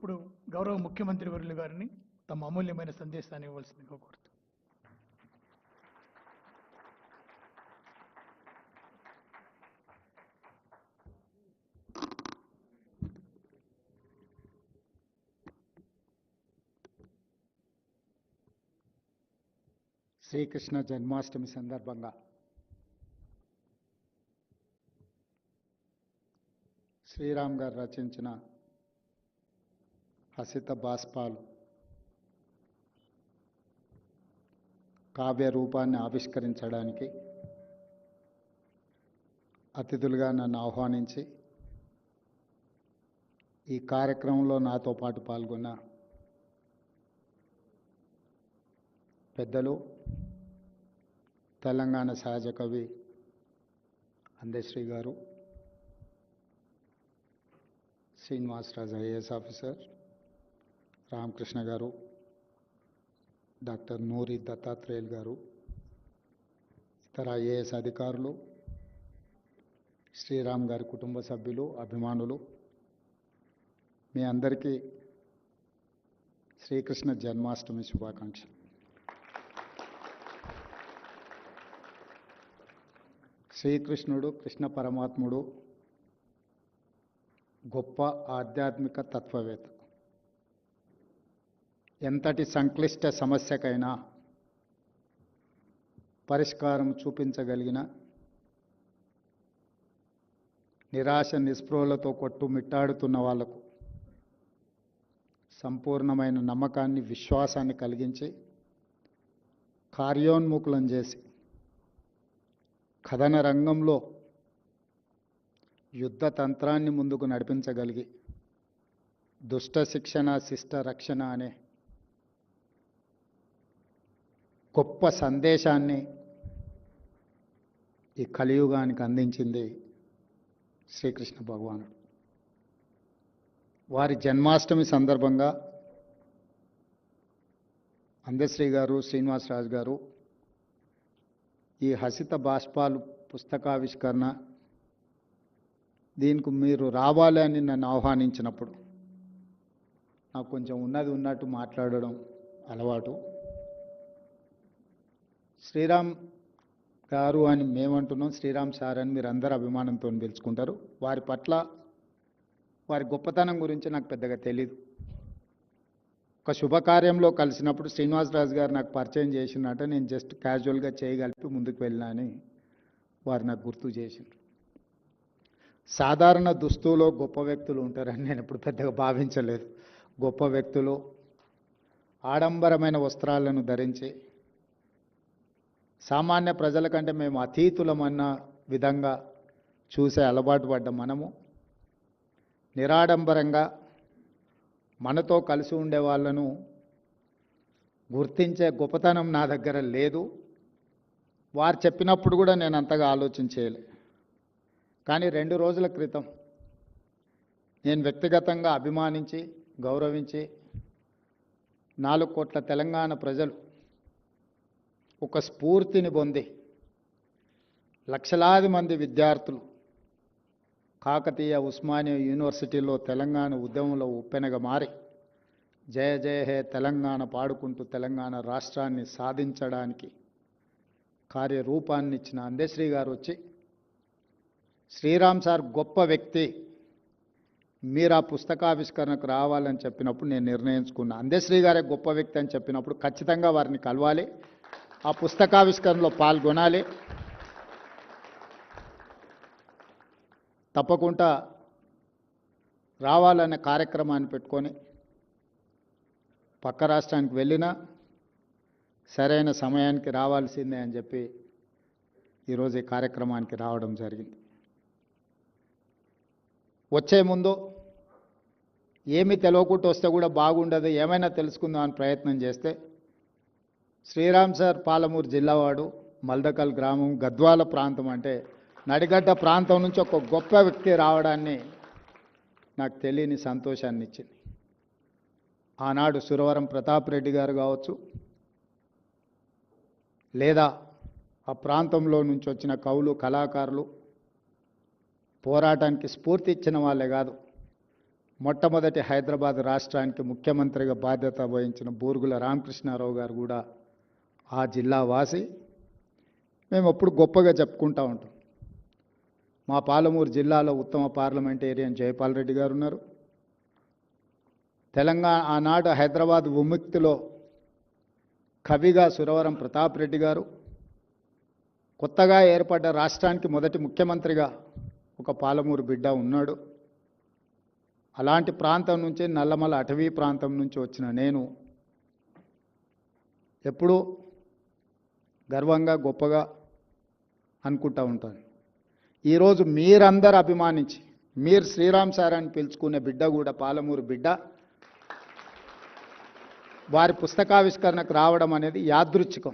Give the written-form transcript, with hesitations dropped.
ఇప్పుడు గౌరవ ముఖ్యమంత్రి వర్యులు గారిని తమ అమూల్యమైన సందేశాన్ని ఇవ్వాల్సిందిగా కోరుతూ. శ్రీకృష్ణ జన్మాష్టమి సందర్భంగా శ్రీరామ్ గారు రచించిన హసిత బాష్పాలు కావ్య రూపాన్ని ఆవిష్కరించడానికి అతిథులుగా నన్ను ఆహ్వానించి ఈ కార్యక్రమంలో నాతో పాటు పాల్గొన్న పెద్దలు తెలంగాణ సహజ కవి అందశ్రీ గారు, శ్రీనివాసరాజు ఐఏఎస్ ఆఫీసర్, రామకృష్ణ గారు, డాక్టర్ నూరి దత్తాత్రేయులు గారు, ఇతర ఐఏఎస్ అధికారులు, శ్రీరామ్ గారి కుటుంబ సభ్యులు, అభిమానులు, మీ అందరికీ శ్రీకృష్ణ జన్మాష్టమి శుభాకాంక్షలు. శ్రీకృష్ణుడు, కృష్ణ పరమాత్ముడు గొప్ప ఆధ్యాత్మిక తత్వవేత్త. ఎంతటి సంక్లిష్ట సమస్యకైనా పరిష్కారం చూపించగలిగిన, నిరాశ నిస్పృహలతో కొట్టుమిట్టాడుతున్న వాళ్లకు సంపూర్ణమైన నమ్మకాన్ని, విశ్వాసాన్ని కలిగించి కార్యోన్ముఖులను చేసి కథన రంగంలో యుద్ధ తంత్రాన్ని ముందుకు నడిపించగలిగి దుష్ట శిక్షణ శిష్ట రక్షణ అనే గొప్ప సందేశాన్ని ఈ కలియుగానికి అందించింది శ్రీకృష్ణ భగవానుడు. వారి జన్మాష్టమి సందర్భంగా అందశ్రీ గారు, శ్రీనివాసరాజు గారు ఈ హసిత బాష్పాలు పుస్తకావిష్కరణ దీనికి మీరు రావాలి అని నన్ను ఆహ్వానించినప్పుడు నాకు కొంచెం ఉన్నట్టు మాట్లాడడం అలవాటు. శ్రీరామ్ గారు అని మేమంటున్నాం, శ్రీరామ్ సార్ అని మీరు అందరూ అభిమానంతో పిలుచుకుంటారు. వారి పట్ల, వారి గొప్పతనం గురించి నాకు పెద్దగా తెలీదు. ఒక శుభకార్యంలో కలిసినప్పుడు శ్రీనివాసరాజు గారు నాకు పరిచయం చేసినట్ట నేను జస్ట్ క్యాజువల్గా చేయగలిపి ముందుకు వెళ్ళినా అని వారు నాకు గుర్తు చేసిండ్రు. సాధారణ దుస్తులో గొప్ప వ్యక్తులు ఉంటారని నేను ఎప్పుడు పెద్దగా భావించలేదు. గొప్ప వ్యక్తులు ఆడంబరమైన వస్త్రాలను ధరించి సామాన్య ప్రజల కంటే మేము అతీతులమన్న విధంగా చూసే అలవాటు పడ్డ మనము నిరాడంబరంగా మనతో కలిసి ఉండే వాళ్ళను గుర్తించే గొప్పతనం నా దగ్గర లేదు. వారు చెప్పినప్పుడు కూడా నేను అంతగా ఆలోచించేయలే. కానీ 2 రోజుల క్రితం నేను వ్యక్తిగతంగా అభిమానించి గౌరవించి 4 కోట్ల తెలంగాణ ప్రజలు ఒక స్ఫూర్తిని పొంది లక్షలాది మంది విద్యార్థులు కాకతీయ ఉస్మానియా యూనివర్సిటీలో తెలంగాణ ఉద్యమంలో ఉప్పెనగా మారి జయ జయ హే తెలంగాణ పాడుకుంటూ తెలంగాణ రాష్ట్రాన్ని సాధించడానికి కార్యరూపాన్ని ఇచ్చిన అందశ్రీ గారు వచ్చి శ్రీరామ్ సార్ గొప్ప వ్యక్తి, మీరు ఆ పుస్తకావిష్కరణకు రావాలని చెప్పినప్పుడు నేను నిర్ణయించుకున్నా. అందశ్రీ గారే గొప్ప వ్యక్తి అని చెప్పినప్పుడు ఖచ్చితంగా వారిని కలవాలి, ఆ పుస్తకావిష్కరణలో పాల్గొనాలి. తప్పకుండా రావాలనే కార్యక్రమాన్ని పెట్టుకొని పక్క రాష్ట్రానికి వెళ్ళినా సరైన సమయానికి రావాల్సిందే అని చెప్పి ఈరోజు ఈ కార్యక్రమానికి రావడం జరిగింది. వచ్చే ముందు ఏమీ తెలియకుండా వస్తే కూడా బాగుండదు, ఏమైనా తెలుసుకుందాం అని ప్రయత్నం చేస్తే శ్రీరామ్ సార్ పాలమూరు జిల్లావాడు, మల్దకల్ గ్రామం, గద్వాల ప్రాంతం అంటే నడిగడ్డ ప్రాంతం నుంచి ఒక గొప్ప వ్యక్తి రావడాన్ని నాకు తెలియని సంతోషాన్ని ఇచ్చింది. ఆనాడు సురవరం ప్రతాప్ రెడ్డి గారు కావచ్చు, లేదా ఆ ప్రాంతంలో నుంచి వచ్చిన కవులు, కళాకారులు పోరాటానికి స్ఫూర్తి ఇచ్చిన వాళ్ళే కాదు, మొట్టమొదటి హైదరాబాద్ రాష్ట్రానికి ముఖ్యమంత్రిగా బాధ్యత వహించిన బూరుగుల రామకృష్ణారావు గారు కూడా ఆ జిల్లా వాసి. మేము ఎప్పుడు గొప్పగా చెప్పుకుంటూ ఉంటాం. మా పాలమూరు జిల్లాలో ఉత్తమ పార్లమెంటేరియన్ జయపాల్ రెడ్డి గారు ఉన్నారు. తెలంగాణ ఆనాడు హైదరాబాద్ విముక్తిలో కవిగా సురవరం ప్రతాప్ రెడ్డి గారు, కొత్తగా ఏర్పడ్డ రాష్ట్రానికి మొదటి ముఖ్యమంత్రిగా ఒక పాలమూరు బిడ్డ ఉన్నాడు. అలాంటి ప్రాంతం నుంచి నల్లమల అటవీ ప్రాంతం నుంచి వచ్చిన నేను ఎప్పుడూ గర్వంగా గొప్పగా అనుకుంటూ ఉంటాను. ఈరోజు మీరందరూ అభిమానించి మీరు శ్రీరామ్ సార్ అని పిలుచుకునే బిడ్డ కూడా పాలమూరు బిడ్డ వారి పుస్తకావిష్కరణకు రావడం అనేది యాదృచ్ఛికం.